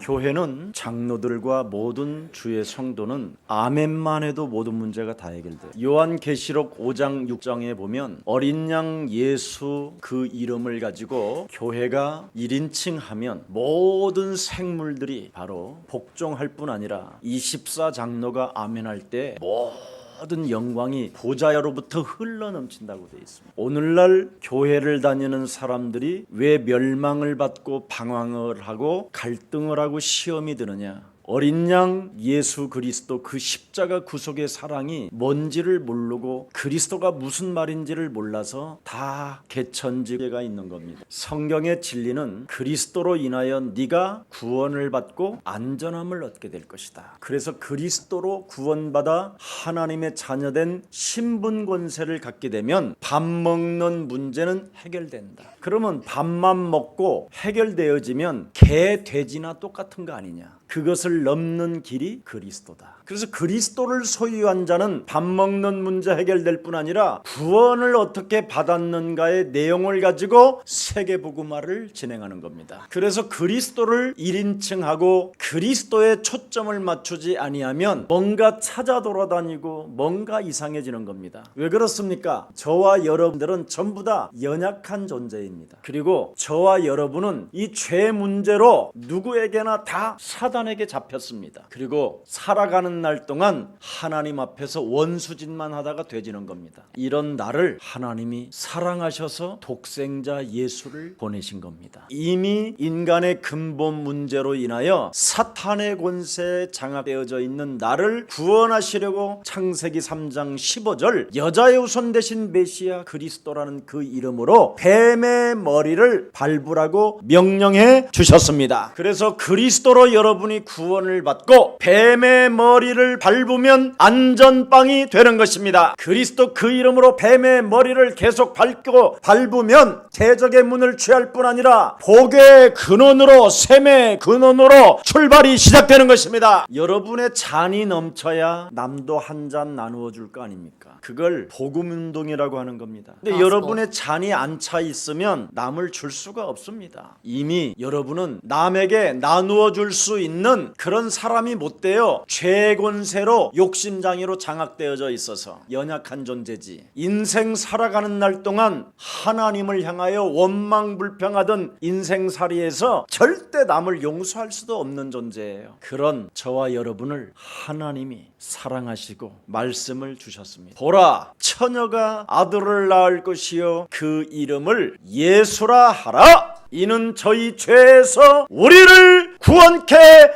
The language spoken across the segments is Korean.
교회는 장로들과 모든 주의 성도는 아멘만 해도 모든 문제가 다 해결돼요. 요한계시록 5장 6장에 보면 어린 양 예수 그 이름을 가지고 교회가 1인칭 하면 모든 생물들이 바로 복종할 뿐 아니라 24장로가 아멘할 때 모든 영광이 보좌로부터 흘러넘친다고 되어 있습니다. 오늘날 교회를 다니는 사람들이 왜 멸망을 받고 방황을 하고 갈등을 하고 시험이 드느냐? 어린 양 예수 그리스도 그 십자가 구속의 사랑이 뭔지를 모르고 그리스도가 무슨 말인지를 몰라서 다 개천지가 있는 겁니다. 성경의 진리는 그리스도로 인하여 네가 구원을 받고 안전함을 얻게 될 것이다. 그래서 그리스도로 구원받아 하나님의 자녀된 신분 권세를 갖게 되면 밥 먹는 문제는 해결된다. 그러면 밥만 먹고 해결되어지면 개, 돼지나 똑같은 거 아니냐? 그것을 넘는 길이 그리스도다. 그래서 그리스도를 소유한 자는 밥 먹는 문제 해결될 뿐 아니라 구원을 어떻게 받았는가의 내용을 가지고 세계복음화를 진행하는 겁니다. 그래서 그리스도를 1인칭하고 그리스도에 초점을 맞추지 아니하면 뭔가 찾아 돌아다니고 뭔가 이상해지는 겁니다. 왜 그렇습니까? 저와 여러분들은 전부 다 연약한 존재입니다. 그리고 저와 여러분은 이 죄 문제로 누구에게나 다 사단에게 잡혔습니다. 그리고 살아가는 날 동안 하나님 앞에서 원수짓만 하다가 되지는 겁니다. 이런 나를 하나님이 사랑하셔서 독생자 예수를 보내신 겁니다. 이미 인간의 근본 문제로 인하여 사탄의 권세에 장악되어져 있는 나를 구원하시려고 창세기 3장 15절 여자의 후손 되신 메시아 그리스도라는 그 이름으로 뱀의 머리를 밟으라고 명령해 주셨습니다. 그래서 그리스도로 여러분이 구원을 받고 뱀의 머리를 밟으면 안전빵이 되는 것입니다. 그리스도 그 이름으로 뱀의 머리를 계속 밟으면 대적의 문을 취할 뿐 아니라 복의 근원으로 샘의 근원으로 출발이 시작되는 것입니다. 여러분의 잔이 넘쳐야 남도 한 잔 나누어 줄 거 아닙니까? 그걸 복음운동이라고 하는 겁니다. 근데 여러분의 잔이 안 차 있으면 남을 줄 수가 없습니다. 이미 여러분은 남에게 나누어 줄 수 있는 그런 사람이 못 돼요. 죄의 권세로 욕심장애로 장악되어져 있어서 연약한 존재지. 인생 살아가는 날 동안 하나님을 향하여 원망불평하던 인생살이에서 절대 남을 용서할 수도 없는 존재예요. 그런 저와 여러분을 하나님이 사랑하시고 말씀을 주셨습니다. 보라, 처녀가 아들을 낳을 것이요 그 이름을 예수라 하라. 이는 저희 죄에서 우리를 구원케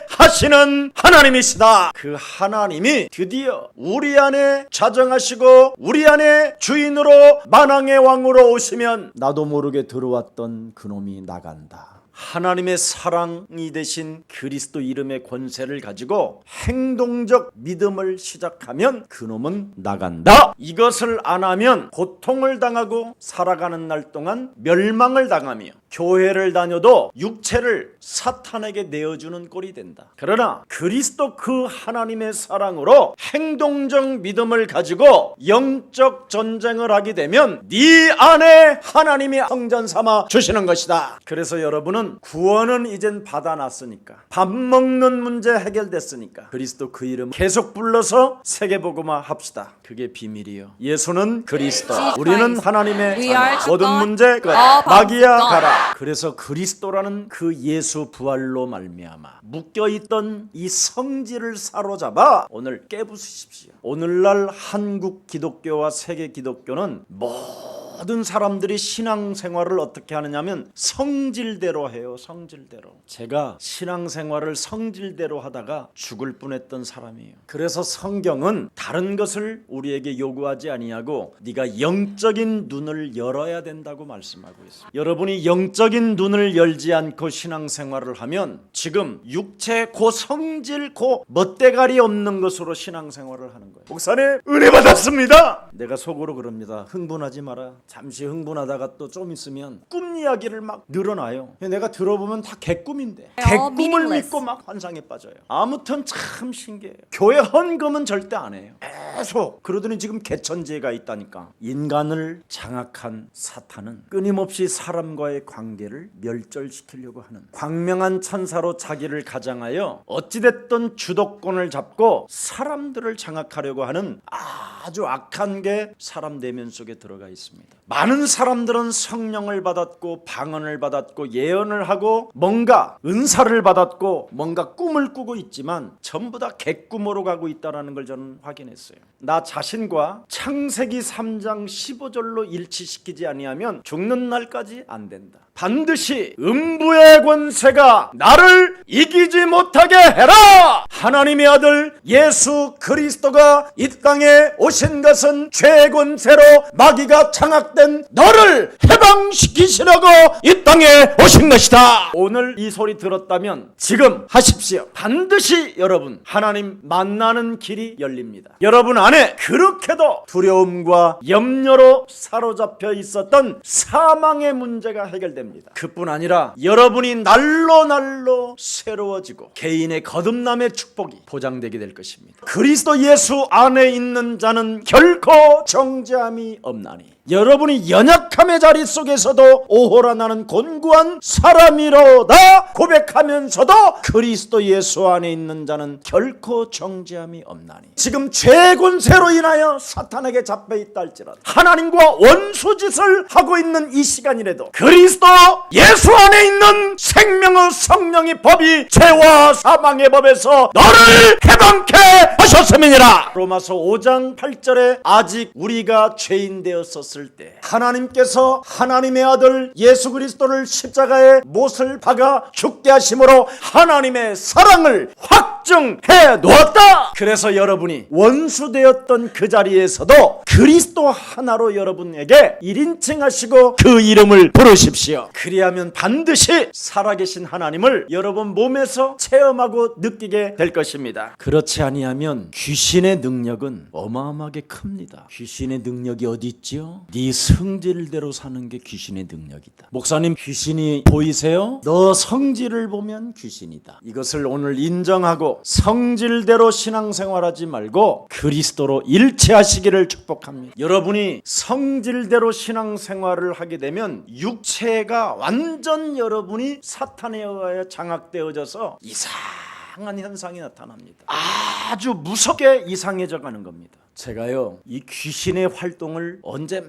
하시는 하나님이시다. 그 하나님이 드디어 우리 안에 자정하시고 우리 안에 주인으로 만왕의 왕으로 오시면 나도 모르게 들어왔던 그놈이 나간다. 하나님의 사랑이 되신 그리스도 이름의 권세를 가지고 행동적 믿음을 시작하면 그놈은 나간다. 이것을 안 하면 고통을 당하고 살아가는 날 동안 멸망을 당하며 교회를 다녀도 육체를 사탄에게 내어주는 꼴이 된다. 그러나 그리스도 그 하나님의 사랑으로 행동적 믿음을 가지고 영적 전쟁을 하게 되면 네 안에 하나님이 성전 삼아 주시는 것이다. 그래서 여러분은 구원은 이젠 받아놨으니까, 밥 먹는 문제 해결됐으니까 그리스도 그 이름 계속 불러서 세계복음화 합시다. 그게 비밀이요. 예수는 그리스도, 우리는 하나님의 자녀, 모든 문제 끝, 마귀야 가라. 그래서 그리스도라는 그 예수 부활로 말미암아 묶여있던 이 성질을 사로잡아 오늘 깨부수십시오. 오늘날 한국 기독교와 세계 기독교는 모든 사람들이 신앙생활을 어떻게 하느냐면 성질대로 해요. 성질대로. 제가 신앙생활을 성질대로 하다가 죽을 뻔했던 사람이에요. 그래서 성경은 다른 것을 우리에게 요구하지 아니하고 네가 영적인 눈을 열어야 된다고 말씀하고 있어요. 여러분이 영적인 눈을 열지 않고 신앙생활을 하면 지금 육체 고 성질 고 멋대가리 없는 것으로 신앙생활을 하는 거예요. 목사님 은혜 받았습니다. 내가 속으로 그럽니다. 흥분하지 마라. 잠시 흥분하다가 또 좀 있으면 꿈 이야기를 막 늘어나요. 내가 들어보면 다 개꿈인데 개꿈을 믿고 막 환상에 빠져요. 아무튼 참 신기해요. 교회 헌금은 절대 안 해요. 계속 그러더니 지금 개천지가 있다니까. 인간을 장악한 사탄은 끊임없이 사람과의 관계를 멸절시키려고 하는 광명한 천사로 자기를 가장하여 어찌됐든 주도권을 잡고 사람들을 장악하려고 하는 아주 악한 게 사람 내면 속에 들어가 있습니다. 많은 사람들은 성령을 받았고 방언을 받았고 예언을 하고 뭔가 은사를 받았고 뭔가 꿈을 꾸고 있지만 전부 다 개꿈으로 가고 있다는 걸 저는 확인했어요. 나 자신과 창세기 3장 15절로 일치시키지 아니하면 죽는 날까지 안 된다. 반드시 음부의 권세가 나를 이기지 못하게 해라. 하나님의 아들 예수 그리스도가 이 땅에 오신 것은 죄의 권세로 마귀가 장악된 너를 해방시키시려고 이 땅에 오신 것이다. 오늘 이 소리 들었다면 지금 하십시오. 반드시 여러분 하나님 만나는 길이 열립니다. 여러분 안에 그렇게도 두려움과 염려로 사로잡혀 있었던 사망의 문제가 해결됩니다. 그뿐 아니라 여러분이 날로 새로워지고 개인의 거듭남의 축복이 보장되게 될 것입니다. 그리스도 예수 안에 있는 자는 결코 정죄함이 없나니 여러분이 연약함의 자리 속에서도 오호라 나는 곤고한 사람이로다 고백하면서도 그리스도 예수 안에 있는 자는 결코 정죄함이 없나니 지금 죄의 권세로 인하여 사탄에게 잡혀 있다 할지라도 하나님과 원수짓을 하고 있는 이 시간이라도 그리스도 예수 안에 있는 생명의 성령의 법이 죄와 사망의 법에서 너를 해방케 하셨음이니라. 로마서 5장 8절에 아직 우리가 죄인 되었었을 때 하나님께서 하나님의 아들 예수 그리스도를 십자가에 못을 박아 죽게 하심으로 하나님의 사랑을 확증해 놓았다. 그래서 여러분이 원수 되었던 그 자리에서도 그리스도 하나로 여러분에게 1인칭 하시고 그 이름을 부르십시오. 그리하면 반드시 살아계신 하나님을 여러분 몸에서 체험하고 느끼게 될 것입니다. 그렇지 아니하면 귀신의 능력은 어마어마하게 큽니다. 귀신의 능력이 어디 있지요? 네 성질대로 사는 게 귀신의 능력이다. 목사님 귀신이 보이세요? 너 성질을 보면 귀신이다. 이것을 오늘 인정하고 성질대로 신앙생활하지 말고 그리스도로 일치하시기를 축복합니다. 여러분이 성질대로 신앙생활을 하게 되면 육체가 완전 여러분이 사탄에 의하여 장악되어져서 이상한 현상이 나타납니다. 아주 무섭게 이상해져 가는 겁니다. 제가요 이 귀신의 활동을 언제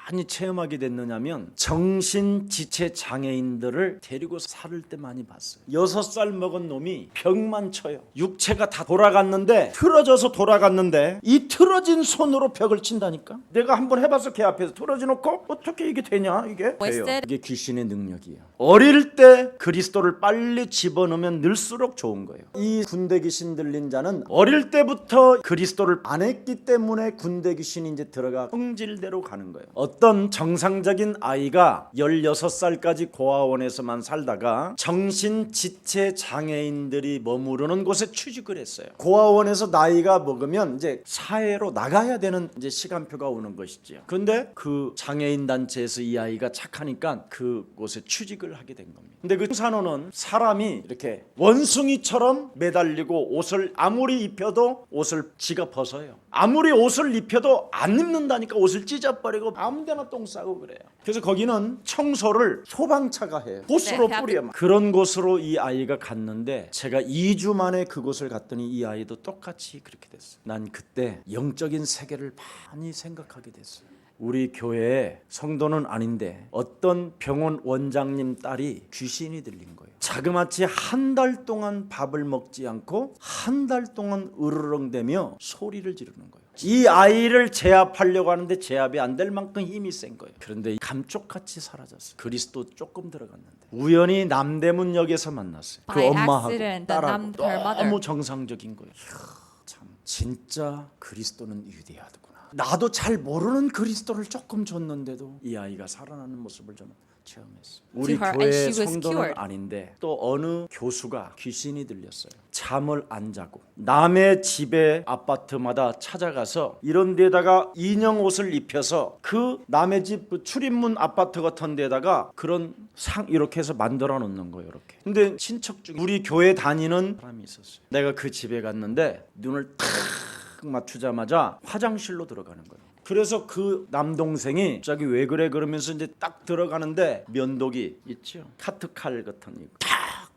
많이 체험하게 됐느냐면 정신지체 장애인들을 데리고 살을 때 많이 봤어요. 6살 먹은 놈이 벽만 쳐요. 육체가 다 돌아갔는데 틀어져서 돌아갔는데 이 틀어진 손으로 벽을 친다니까. 내가 한번 해봐서 걔 앞에서 틀어져 놓고 어떻게 이게 되냐. 이게 돼요. 이게 귀신의 능력이에요. 어릴 때 그리스도를 빨리 집어넣으면 늘수록 좋은 거예요. 이 군대 귀신 들린 자는 어릴 때부터 그리스도를 안 했기 때문에 군대 귀신이 이제 들어가 성질대로 가는 거예요. 어떤 정상적인 아이가 16살까지 고아원에서만 살다가 정신지체 장애인들이 머무르는 곳에 취직을 했어요. 고아원에서 나이가 먹으면 이제 사회로 나가야 되는 이제 시간표가 오는 것이지요. 그런데 그 장애인 단체에서 이 아이가 착하니까 그곳에 취직을 하게 된 겁니다. 근데 그 산호는 사람이 이렇게 원숭이처럼 매달리고 옷을 아무리 입혀도 옷을 지가 벗어요. 아무리 옷을 입혀도 안 입는다니까. 옷을 찢어버리고 아무데나 똥 싸고 그래요. 그래서 거기는 청소를 소방차가 해요. 호스로 뿌려. 그런 곳으로 이 아이가 갔는데 제가 2주 만에 그곳을 갔더니 이 아이도 똑같이 그렇게 됐어요. 난 그때 영적인 세계를 많이 생각하게 됐어요. 우리 교회에 성도는 아닌데 어떤 병원 원장님 딸이 귀신이 들린 거예요. 자그마치 한 달 동안 밥을 먹지 않고 한 달 동안 으르렁대며 소리를 지르는 거예요. 이 아이를 제압하려고 하는데 제압이 안 될 만큼 힘이 센 거예요. 그런데 감쪽같이 사라졌어요. 그리스도 조금 들어갔는데 우연히 남대문역에서 만났어요. 그 엄마하고 딸하고 너무 정상적인 거예요. 참 진짜 그리스도는 위대하다. 나도 잘 모르는 그리스도를 조금 줬는데도 이 아이가 살아나는 모습을 저는 체험했어요. 우리 her, and 교회 she was 성도는 cured. 아닌데 또 어느 교수가 귀신이 들렸어요. 잠을 안 자고 남의 집에 아파트마다 찾아가서 이런 데다가 인형 옷을 입혀서 그 남의 집 출입문 아파트 같은 데다가 그런 상 이렇게 해서 만들어 놓는 거예요. 이렇게. 근데 친척 중에 우리 교회 다니는 사람이 있었어요. 내가 그 집에 갔는데 눈을 탁 맞추자마자 화장실로 들어가는 거예요. 그래서 그 남동생이 갑자기 왜 그래 그러면서 이제 딱 들어가는데 면도기 있죠, 카트칼 같은 거 탁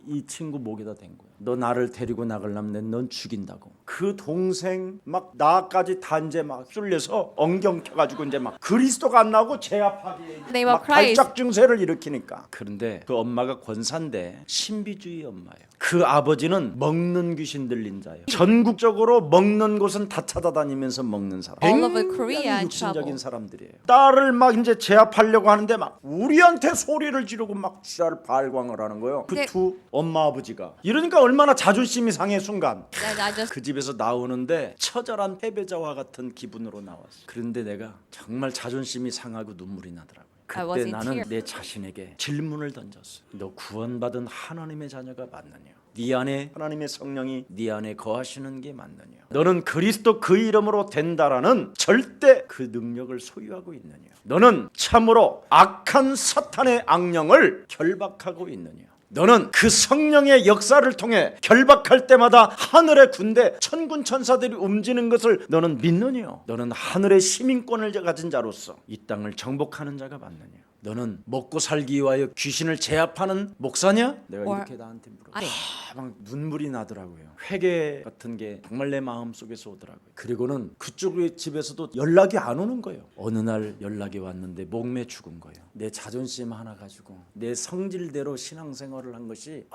이 친구 목에다 댄 거야. 너 나를 데리고 나가려면 넌 죽인다고. 그 동생 막 나까지 다 이제 막 쏠려서 엉경 켜가지고 이제 막 그리스도가 안 나오고 제압하게 Name 막 of Christ. 발작 증세를 일으키니까. 그런데 그 엄마가 권사인데 신비주의 엄마예요. 그 아버지는 먹는 귀신 들린 자예요. 전국적으로 먹는 곳은 다 찾아다니면서 먹는 사람. All over 굉장히 Korea and 육신적인 trouble. 사람들이에요. 딸을 막 이제 제압하려고 하는데 막 우리한테 소리를 지르고 막 지랄 발광을 하는 거예요. 그 네. 두 엄마 아버지가. 이러니까 얼마나 자존심이 상해 순간. And I just 그 집에서 나오는데 처절한 패배자와 같은 기분으로 나왔어. 그런데 내가 정말 자존심이 상하고 눈물이 나더라고요. I was 그때 in 나는 tears. 내 자신에게 질문을 던졌어. 너 구원받은 하나님의 자녀가 맞느냐? 네 안에 하나님의 성령이 네 안에 거하시는 게 맞느냐? 너는 그리스도 그 이름으로 된다라는 절대 그 능력을 소유하고 있느냐? 너는 참으로 악한 사탄의 악령을 결박하고 있느냐? 너는 그 성령의 역사를 통해 결박할 때마다 하늘의 군대 천군 천사들이 움직이는 것을 너는 믿느냐? 너는 하늘의 시민권을 가진 자로서 이 땅을 정복하는 자가 맞느냐? 너는 먹고 살기 위하여 귀신을 제압하는 목사냐? 내가 이렇게 나한테 물었어. 막 눈물이 나더라고요. 회개 같은 게 정말 내 마음속에서 오더라고요. 그리고는 그쪽 집에서도 연락이 안 오는 거예요. 어느 날 연락이 왔는데 목매 죽은 거예요. 내 자존심 하나 가지고 내 성질대로 신앙생활을 한 것이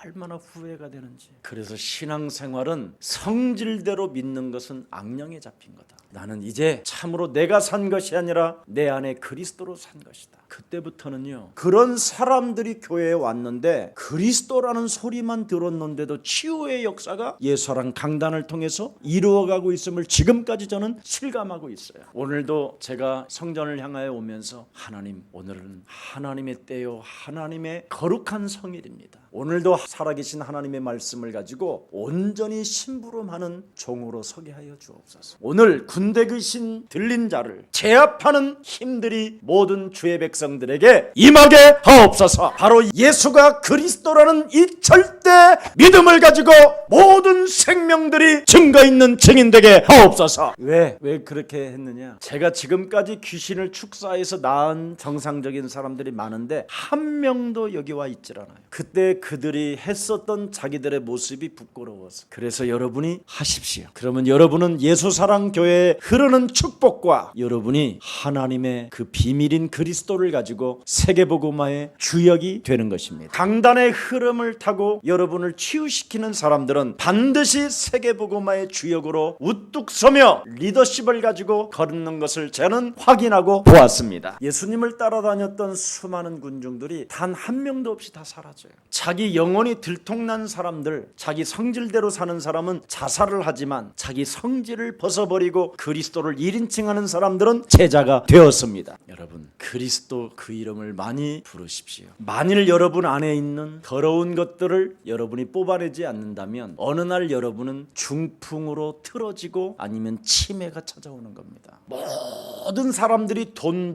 얼마나 후회가 되는지. 그래서 신앙생활은 성질대로 믿는 것은 악령에 잡힌 거다. 나는 이제 참으로 내가 산 것이 아니라 내 안에 그리스도로 산 것이다. 그때부터는요, 그런 사람들이 교회에 왔는데 그리스도라는 소리만 들었는데도 치유의 역사가 예수랑 강단을 통해서 이루어가고 있음을 지금까지 저는 실감하고 있어요. 오늘도 제가 성전을 향하여 오면서 하나님, 오늘은 하나님의 때요 하나님의 거룩한 성일입니다. 오늘도 살아계신 하나님의 말씀을 가지고 온전히 심부름하는 종으로 서게 하여 주옵소서. 오늘 군대 귀신 들린 자를 제압하는 힘들이 모든 주의 백성들에게 임하게 하옵소서. 바로 예수가 그리스도라는 이 절대 믿음을 가지고 모든 생명들이 증거 있는 증인되게 하옵소서. 왜 그렇게 했느냐? 제가 지금까지 귀신을 축사해서 낳은 정상적인 사람들이 많은데 한 명도 여기 와 있질 않아요. 그때 그들이 했었던 자기들의 모습이 부끄러워서. 그래서 여러분이 하십시오. 그러면 여러분은 예수사랑교회에 흐르는 축복과 여러분이 하나님의 그 비밀인 그리스도를 가지고 세계복음화의 주역이 되는 것입니다. 강단의 흐름을 타고 여러분을 치유시키는 사람들은 반드시 세계복음화의 주역으로 우뚝 서며 리더십을 가지고 걷는 것을 저는 확인하고 보았습니다. 예수님을 따라다녔던 수많은 군중들이 단 한 명도 없이 다 사라져요. 자기 영혼이 들통난 사람들, 자기 성질대로 사는 사람은 자살을 하지만 자기 성질을 벗어버리고 그리스도를 1인칭하는 사람들은 제자가 되었습니다. 여러분, 그리스도 그 이름을 많이 부르십시오. 만일 여러분 안에 있는 더러운 것들을 여러분이 뽑아내지 않는다면 어느 날 여러분은 중풍으로 틀어지고 아니면 치매가 찾아오는 겁니다. 모든 사람들이 돈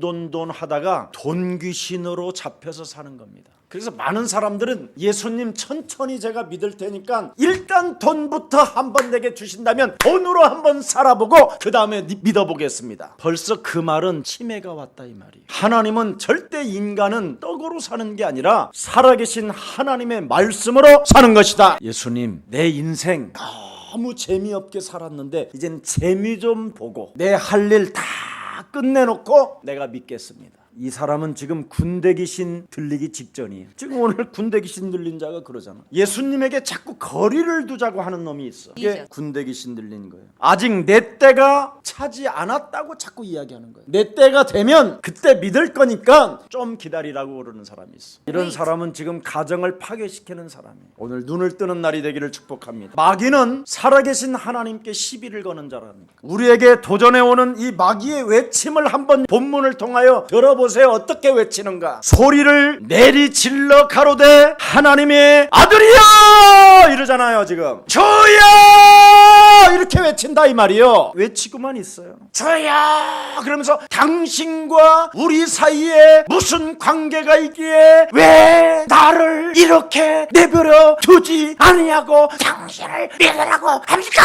하다가 돈 귀신으로 잡혀서 사는 겁니다. 그래서 많은 사람들은 예수님 천천히 제가 믿을 테니까 일단 돈부터 한번 내게 주신다면 돈으로 한번 살아보고 그 다음에 믿어보겠습니다. 벌써 그 말은 치매가 왔다 이 말이에요. 하나님은 절대 인간은 떡으로 사는 게 아니라 살아계신 하나님의 말씀으로 사는 것이다. 예수님, 내 인생 너무 재미없게 살았는데 이젠 재미 좀 보고 내 할 일 다 끝내놓고 내가 믿겠습니다. 이 사람은 지금 군대 귀신 들리기 직전이에요. 지금 오늘 군대 귀신 들린 자가 그러잖아. 예수님에게 자꾸 거리를 두자고 하는 놈이 있어. 이게 군대 귀신 들린 거예요. 아직 내 때가 차지 않았다고 자꾸 이야기하는 거예요. 내 때가 되면 그때 믿을 거니까 좀 기다리라고 그러는 사람이 있어. 이런 사람은 지금 가정을 파괴시키는 사람이에요. 오늘 눈을 뜨는 날이 되기를 축복합니다. 마귀는 살아계신 하나님께 시비를 거는 자랍니다. 우리에게 도전해오는 이 마귀의 외침을 한번 본문을 통하여 들어보세요. 들어보세요. 어떻게 외치는가? 소리를 내리질러 가로되 하나님의 아들이여 이러잖아요. 지금 주여 이렇게 외친다 이 말이요. 외치고만 있어요. 주여 그러면서 당신과 우리 사이에 무슨 관계가 있기에 왜 나를 이렇게 내버려 두지 아니하고 당신을 믿으라고 합니까?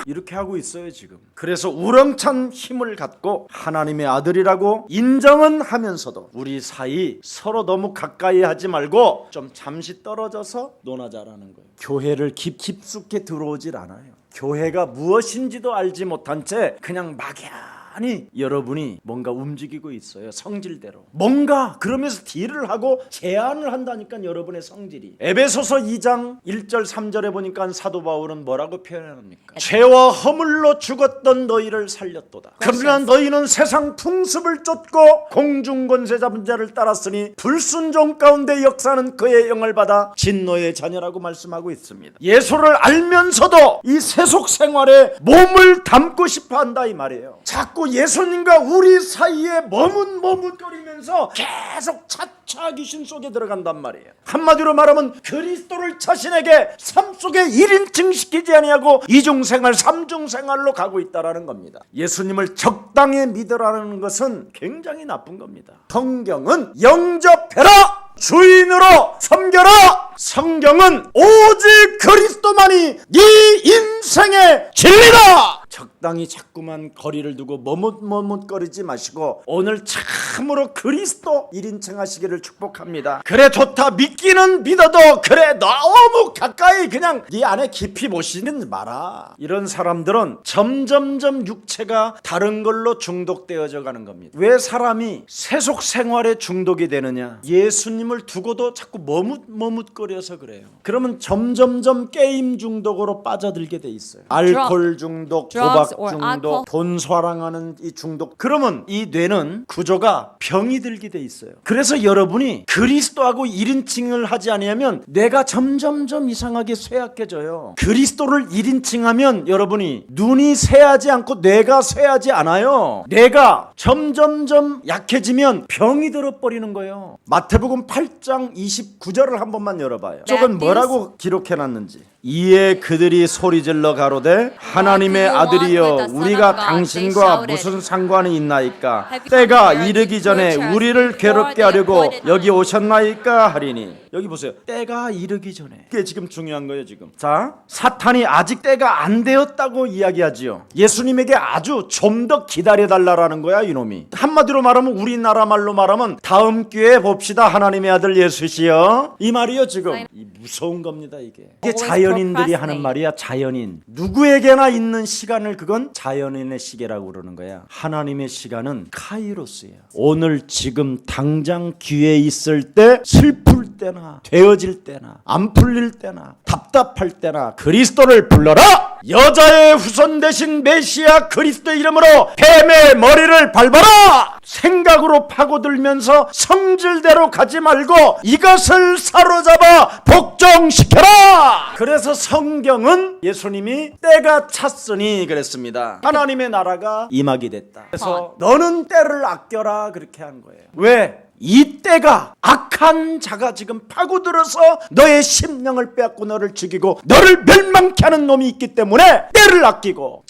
이렇게 하고 있어요 지금. 그래서 우렁찬 힘을 갖고 하나님의 아들이라고 인정은 하면서도 우리 사이 서로 너무 가까이 하지 말고 좀 잠시 떨어져서 논하자라는 거예요. 교회를 깊숙이 들어오질 않아요. 교회가 무엇인지도 알지 못한 채 그냥 막연히 여러분이 뭔가 움직이고 있어요. 성질대로 뭔가 그러면서 딜을 하고 제안을 한다니까. 여러분의 성질이 에베소서 2장 1절 3절에 보니까 사도 바울은 뭐라고 표현합니까? 죄와 허물로 죽었던 너희를 살렸도다. 그러나 너희는 세상 풍습을 쫓고 공중권세 잡은 자를 따랐으니 불순종 가운데 역사는 그의 영을 받아 진노의 자녀라고 말씀하고 있습니다. 예수를 알면서도 이 세속 생활에 몸을 담고 싶어 한다 이 말이에요. 자꾸 예수님과 우리 사이에 머뭇거리면서 계속 차차 귀신 속에 들어간단 말이에요. 한마디로 말하면 그리스도를 자신에게 삶 속에 1인칭 시키지 아니하고 이중생활 3중생활로 가고 있다는 겁니다. 예수님을 적당히 믿으라는 것은 굉장히 나쁜 겁니다. 성경은 영접해라, 주인으로 섬겨라. 성경은 오직 그리스도만이 네 인생의 진리다. 적당히 자꾸만 거리를 두고 머뭇거리지 마시고 오늘 참으로 그리스도 1인칭 하시기를 축복합니다. 그래 좋다, 믿기는 믿어도 그래 너무 가까이 그냥 네 안에 깊이 모시는 마라. 이런 사람들은 점점점 육체가 다른 걸로 중독되어져 가는 겁니다. 왜 사람이 세속 생활에 중독이 되느냐? 예수님을 두고도 자꾸 머뭇거려서 그래요. 그러면 점점점 게임 중독으로 빠져들게 돼 있어요. 알코올 중독, 도박 중독, 돈 사랑하는 이 중독. 그러면 이 뇌는 구조가 병이 들게 돼 있어요. 그래서 여러분이 그리스도하고 1인칭을 하지 않으면 뇌가 점점점 이상하게 쇠약해져요. 그리스도를 1인칭하면 여러분이 눈이 쇠하지 않고 뇌가 쇠하지 않아요. 뇌가 점점점 약해지면 병이 들어버리는 거예요. 마태복음 8장 29절을 한 번만 열어봐요. 저건 뭐라고 기록해놨는지. 이에 그들이 소리질러 가로되 하나님의 아들이여 우리가 당신과 무슨 상관이 있나이까? 때가 이르기 전에 우리를 괴롭게 하려고 여기 오셨나이까 하리니. 여기 보세요. 때가 이르기 전에. 그게 지금 중요한 거예요 지금. 자, 사탄이 아직 때가 안 되었다고 이야기하지요. 예수님에게 아주 좀 더 기다려달라라는 거야 이놈이. 한마디로 말하면 우리나라 말로 말하면 다음 기회에 봅시다 하나님의 아들 예수시여, 이 말이요 지금. 이 무서운 겁니다 이게. 이게 자연인들이 하는 말이야. 자연인. 누구에게나 있는 시간을 그건 자연인의 시계라고 그러는 거야. 하나님의 시간은 카이로스예요. 오늘 지금 당장 기회 있을 때, 슬플 때나 되어질 때나 안 풀릴 때나 답답할 때나 그리스도를 불러라. 여자의 후손 대신 메시아 그리스도 이름으로 뱀의 머리를 밟아라. 생각으로 파고들면서 성질대로 가지 말고 이것을 사로잡아 복종시켜라. 그래서 성경은 예수님이 때가 찼으니 그랬습니다. 하나님의 나라가 임하게 됐다. 그래서 너는 때를 아껴라 그렇게 한 거예요. 왜? 이 때가 악한 자가 지금 파고들어서 너의 심령을 빼앗고 너를 죽이고 너를 멸망케 하는 놈이 있기 때문에 때를 아끼고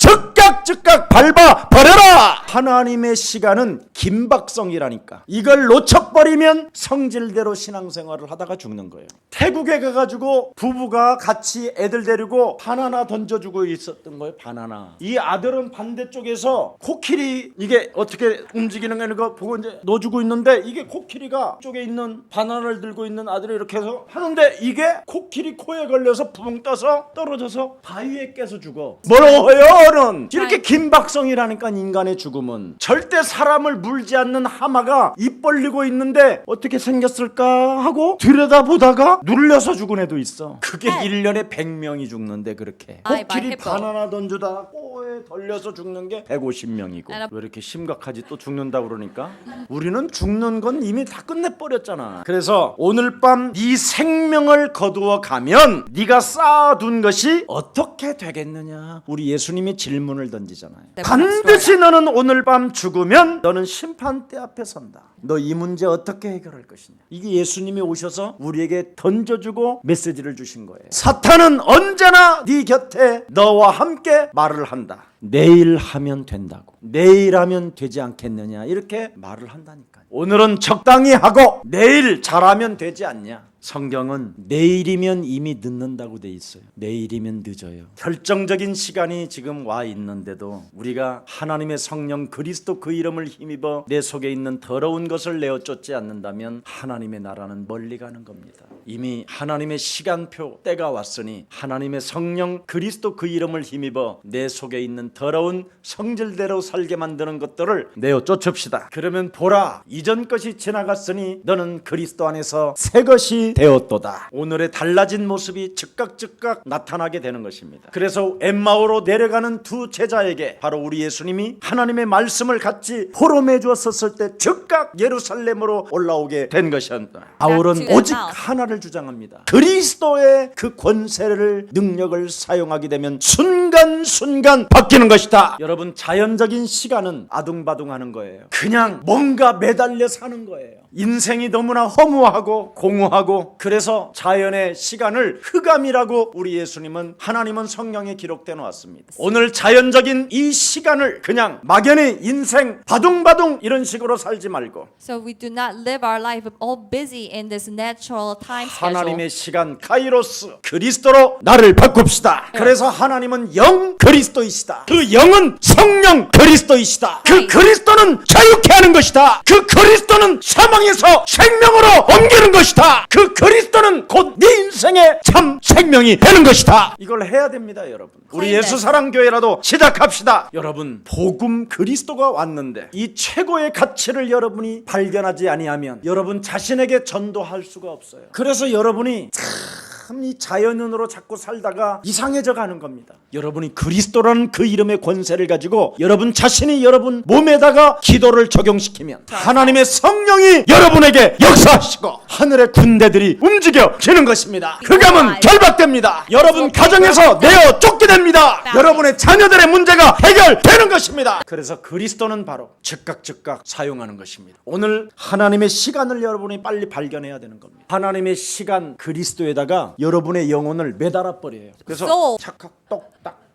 즉각 밟아 버려라. 하나님의 시간은 긴박성이라니까. 이걸 놓쳐버리면 성질대로 신앙생활을 하다가 죽는 거예요. 태국에 가가지고 부부가 같이 애들 데리고 바나나 던져주고 있었던 거예요. 바나나. 이 아들은 반대쪽에서 코끼리 이게 어떻게 움직이는 거 보고 이제 넣어주고 있는데, 이게 코끼리가 쪽에 있는 바나나를 들고 있는 아들이 이렇게 해서 하는데 이게 코끼리 코에 걸려서 붕 떠서 떨어져서 바위에 깨서 죽어. 뭐로요? 이렇게 긴박성이라니까. 인간의 죽음은 절대 사람을 물지 않는 하마가 입 벌리고 있는데 어떻게 생겼을까 하고 들여다보다가 눌려서 죽은 애도 있어. 그게 1년에 100명이 죽는데 그렇게. 코끼리 바나나 던져다 코에 에 덜려서 죽는 게 150명이고 왜 이렇게 심각하지? 또 죽는다고 그러니까 우리는 죽는 건 이미 다 끝내버렸잖아. 그래서 오늘 밤 네 생명을 거두어 가면 네가 쌓아둔 것이 어떻게 되겠느냐? 우리 예수님이 질문을 던지잖아요. 반드시 너는 오늘 밤 죽으면 너는 심판대 앞에 선다. 너 이 문제 어떻게 해결할 것이냐? 이게 예수님이 오셔서 우리에게 던져주고 메시지를 주신 거예요. 사탄은 언제나 네 곁에 너와 함께 말을 한다. 내일 하면 된다고, 내일 하면 되지 않겠느냐, 이렇게 말을 한다니까요. 오늘은 적당히 하고 내일 잘하면 되지 않냐? 성경은 내일이면 이미 늦는다고 돼 있어요. 내일이면 늦어요. 결정적인 시간이 지금 와 있는데도 우리가 하나님의 성령 그리스도 그 이름을 힘입어 내 속에 있는 더러운 것을 내어 쫓지 않는다면 하나님의 나라는 멀리 가는 겁니다. 이미 하나님의 시간표 때가 왔으니 하나님의 성령 그리스도 그 이름을 힘입어 내 속에 있는 더러운 성질대로 살게 만드는 것들을 내어 쫓읍시다. 그러면 보라, 이전 것이 지나갔으니 너는 그리스도 안에서 새 것이 되었도다. 오늘의 달라진 모습이 즉각 나타나게 되는 것입니다. 그래서 엠마오로 내려가는 두 제자에게 바로 우리 예수님이 하나님의 말씀을 같이 포럼해 주었을 때 즉각 예루살렘으로 올라오게 된 것이었다. 바울은 오직 하나를 주장합니다. 그리스도의 그 권세를, 능력을 사용하게 되면 순간순간 바뀌는 것이다. 여러분, 자연적인 시간은 아둥바둥하는 거예요. 그냥 뭔가 매달려 사는 거예요. 인생이 너무나 허무하고 공허하고, 그래서 자연의 시간을 흑암이라고 우리 예수님은, 하나님은 성경에 기록되어 놓았습니다. 오늘 자연적인 이 시간을 그냥 막연히 인생 바둥바둥 이런 식으로 살지 말고, So we do not live our life all busy in this natural time schedule. 하나님의 시간 카이로스 그리스도로 나를 바꿉시다. 그래서 하나님은 영 그리스도이시다. 그 영은 성령 그리스도이시다. 그 그리스도는 자유케 하는 것이다. 그 그리스도는 사망에서 생명으로 옮기는 것이다. 그 그리스도는 곧 네 인생의 참 생명이 되는 것이다. 이걸 해야 됩니다, 여러분. 우리 예수사랑교회라도 시작합시다. 여러분, 복음 그리스도가 왔는데 이 최고의 가치를 여러분이 발견하지 아니하면 여러분 자신에게 전도할 수가 없어요. 그래서 여러분이 참 이 자연인으로 자꾸 살다가 이상해져 가는 겁니다. 여러분이 그리스도라는 그 이름의 권세를 가지고 여러분 자신이 여러분 몸에다가 기도를 적용시키면 하나님의 성령이 여러분에게 역사하시고 하늘의 군대들이 움직여지는 것입니다. 흑암은 결박됩니다. 여러분 가정에서 내어 쫓게 됩니다. 여러분의 자녀들의 문제가 해결되는 것입니다. 그래서 그리스도는 바로 즉각 사용하는 것입니다. 오늘 하나님의 시간을 여러분이 빨리 발견해야 되는 겁니다. 하나님의 시간 그리스도에다가 여러분의 영혼을 매달아 버려요. 그래서 착각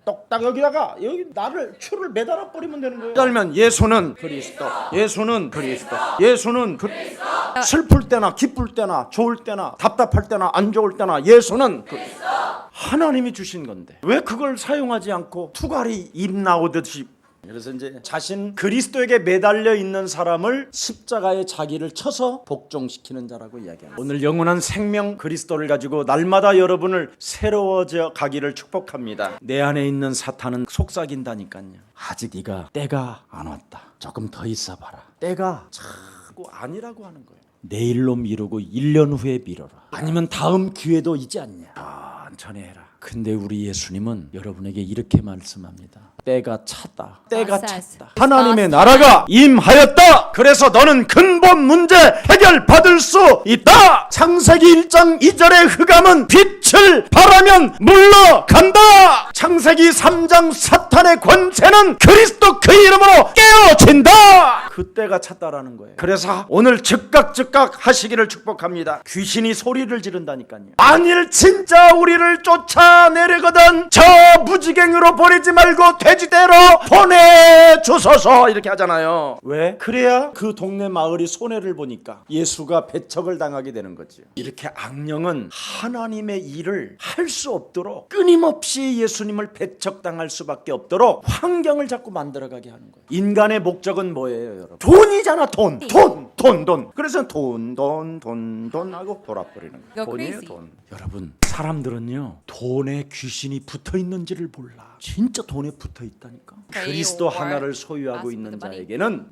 똑딱 여기다가 여기 나를 추를 매달아 버리면 되는 거예요. 그러면 예수는 그리스도, 예수는 그리스도, 예수는 그리스도. 슬플 때나 기쁠 때나 좋을 때나 답답할 때나 안 좋을 때나 예수는 그리스도. 하나님이 주신 건데 왜 그걸 사용하지 않고 투갈이 입 나오듯이. 그래서 이제 자신 그리스도에게 매달려 있는 사람을 십자가에 자기를 쳐서 복종시키는 자라고 이야기합니다. 오늘 영원한 생명 그리스도를 가지고 날마다 여러분을 새로워져 가기를 축복합니다. 내 안에 있는 사탄은 속삭인다니까요. 아직 네가 때가 안 왔다. 조금 더 있어봐라. 때가 자꾸 아니라고 하는 거예요. 내일로 미루고 1년 후에 미뤄라. 아니면 다음 기회도 있지 않냐. 천천히 해라. 근데 우리 예수님은 여러분에게 이렇게 말씀합니다. 때가 찼다. 때가 찼다. 하나님의 나라가 임하였다. 그래서 너는 근본 문제 해결받을 수 있다. 창세기 1장 2절의 흑암은 빛을 발하면 물러간다. 창세기 3장 사탄의 권세는 그리스도 그 이름으로 깨어진다. 그때가 찼다라는 거예요. 그래서 오늘 즉각 하시기를 축복합니다. 귀신이 소리를 지른다니까요. 만일 진짜 우리를 쫓아내려거든 저 무지갱으로 보내지 말고 돼지대로 보내주소서 이렇게 하잖아요. 왜? 그래야 그 동네 마을이 손해를 보니까 예수가 배척을 당하게 되는 거죠. 이렇게 악령은 하나님의 일을 할 수 없도록 끊임없이 예수님을 배척당할 수밖에 없도록 환경을 자꾸 만들어가게 하는 거예요. 인간의 목적은 뭐예요, 여러분? 돈이잖아. 돈. 그래서 돈 하고 돌아버리는 거예요. 돈이에요, 돈. 여러분, 사람들은요 돈에 귀신이 붙어 있는지를 몰라. 진짜 돈에 붙어 있다니까. 그리스도 하나를 소유하고 있는 자에게는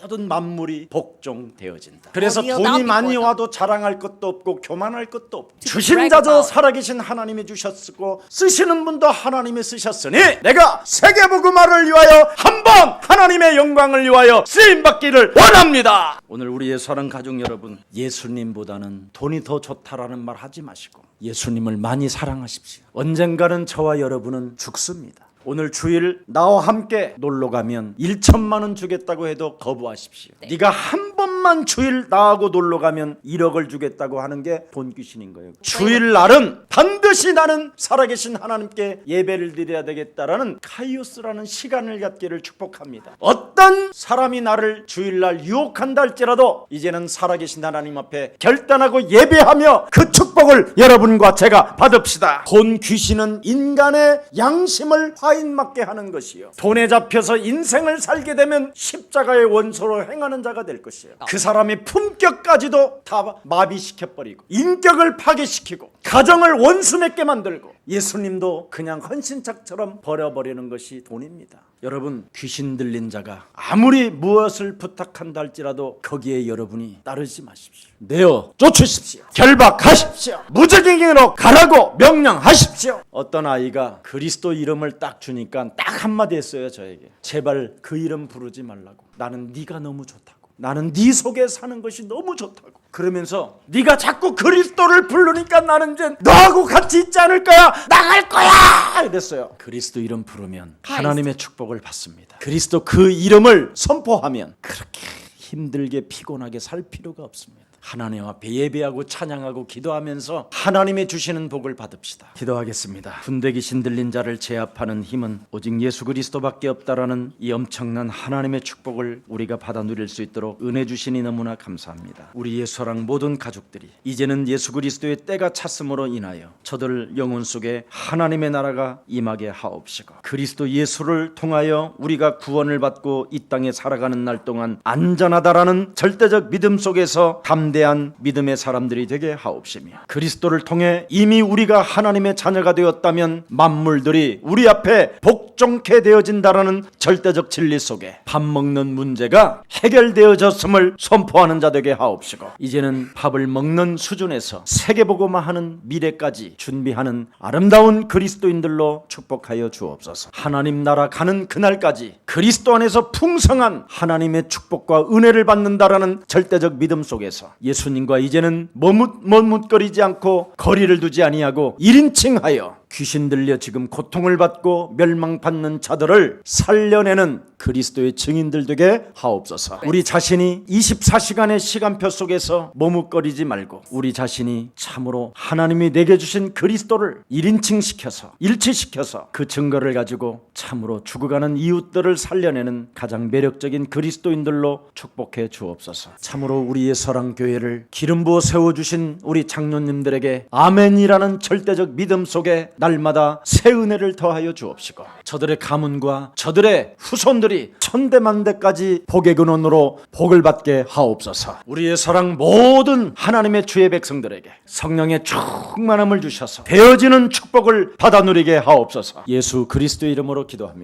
모든 만물이 복종되어진다. 그래서 kneel 돈이 down 많이 before them. 와도 자랑할 것도 없고 교만할 것도 없고 To 주신 brag 자저 about. 살아계신 하나님이 주셨고 쓰시는 분도 하나님이 쓰셨으니 내가 세계복음화를 위하여 한번 하나님의 영광을 위하여 쓰임받기를 원합니다. 오늘 우리의 사랑 가족 여러분, 예수님보다는 돈이 더 좋다라는 말 하지 마시고 예수님을 많이 사랑하십시오. 언젠가는 저와 여러분은 죽습니다. 오늘 주일 나와 함께 놀러 가면 1천만 원 주겠다고 해도 거부하십시오. 네가 한 번만 주일 나하고 놀러 가면 1억을 주겠다고 하는 게 돈 귀신인 거예요. 주일 날은 반드시 나는 살아계신 하나님께 예배를 드려야 되겠다라는 카이오스라는 시간을 갖기를 축복합니다. 어떤 사람이 나를 주일날 유혹한다 할지라도 이제는 살아계신 하나님 앞에 결단하고 예배하며 그 축복을 여러분과 제가 받읍시다. 돈 귀신은 인간의 양심을 화인맞게 하는 것이요, 돈에 잡혀서 인생을 살게 되면 십자가의 원소로 행하는 자가 될 것이에요. 그 사람의 품격까지도 다 마비시켜버리고 인격을 파괴시키고 가정을 원수 맺게 만들고 예수님도 그냥 헌신짝처럼 버려버리는 것이 돈입니다. 여러분, 귀신 들린 자가 아무리 무엇을 부탁한다 할지라도 거기에 여러분이 따르지 마십시오. 내어 쫓으십시오. 결박하십시오. 무적행으로 가라고 명령하십시오. 어떤 아이가 그리스도 이름을 딱 주니까 딱 한마디 했어요. 저에게 제발 그 이름 부르지 말라고. 나는 네가 너무 좋다고. 나는 네 속에 사는 것이 너무 좋다고. 그러면서 네가 자꾸 그리스도를 부르니까 나는 이제 너하고 같이 있지 않을 거야. 나갈 거야. 이랬어요. 그리스도 이름 부르면 하나님의 축복을 받습니다. 그리스도 그 이름을 선포하면 그렇게 힘들게 피곤하게 살 필요가 없습니다. 하나님 앞에 예배하고 찬양하고 기도하면서 하나님의 주시는 복을 받읍시다. 기도하겠습니다. 군대 귀신 들린 자를 제압하는 힘은 오직 예수 그리스도밖에 없다라는 이 엄청난 하나님의 축복을 우리가 받아 누릴 수 있도록 은혜 주시니 너무나 감사합니다. 우리 예수랑 모든 가족들이 이제는 예수 그리스도의 때가 찼음으로 인하여 저들 영혼 속에 하나님의 나라가 임하게 하옵시고 그리스도 예수를 통하여 우리가 구원을 받고 이 땅에 살아가는 날 동안 안전하다라는 절대적 믿음 속에서 담대한 믿음의 사람들이 되게 하옵시며 그리스도를 통해 이미 우리가 하나님의 자녀가 되었다면 만물들이 우리 앞에 복종케 되어진다라는 절대적 진리 속에 밥 먹는 문제가 해결되어졌음을 선포하는 자 되게 하옵시고 이제는 밥을 먹는 수준에서 세계복음화하는 미래까지 준비하는 아름다운 그리스도인들로 축복하여 주옵소서. 하나님 나라 가는 그날까지 그리스도 안에서 풍성한 하나님의 축복과 은혜를 받는다라는 절대적 믿음 속에서 예수님과 이제는 머뭇거리지 않고 거리를 두지 아니하고 1인칭하여 귀신 들려 지금 고통을 받고 멸망받는 자들을 살려내는 그리스도의 증인들 되게 하옵소서. 우리 자신이 24시간의 시간표 속에서 머뭇거리지 말고 우리 자신이 참으로 하나님이 내게 주신 그리스도를 1인칭 시켜서 일치시켜서 그 증거를 가지고 참으로 죽어가는 이웃들을 살려내는 가장 매력적인 그리스도인들로 축복해 주옵소서. 참으로 우리의 서랑교회를 기름 부어 세워주신 우리 장로님들에게 아멘이라는 절대적 믿음 속에 날마다 새 은혜를 더하여 주옵시고 저들의 가문과 저들의 후손들이 천대만대까지 복의 근원으로 복을 받게 하옵소서. 우리의 사랑 모든 하나님의 주의 백성들에게 성령의 충만함을 주셔서 되어지는 축복을 받아 누리게 하옵소서. 예수 그리스도의 이름으로 기도합니다.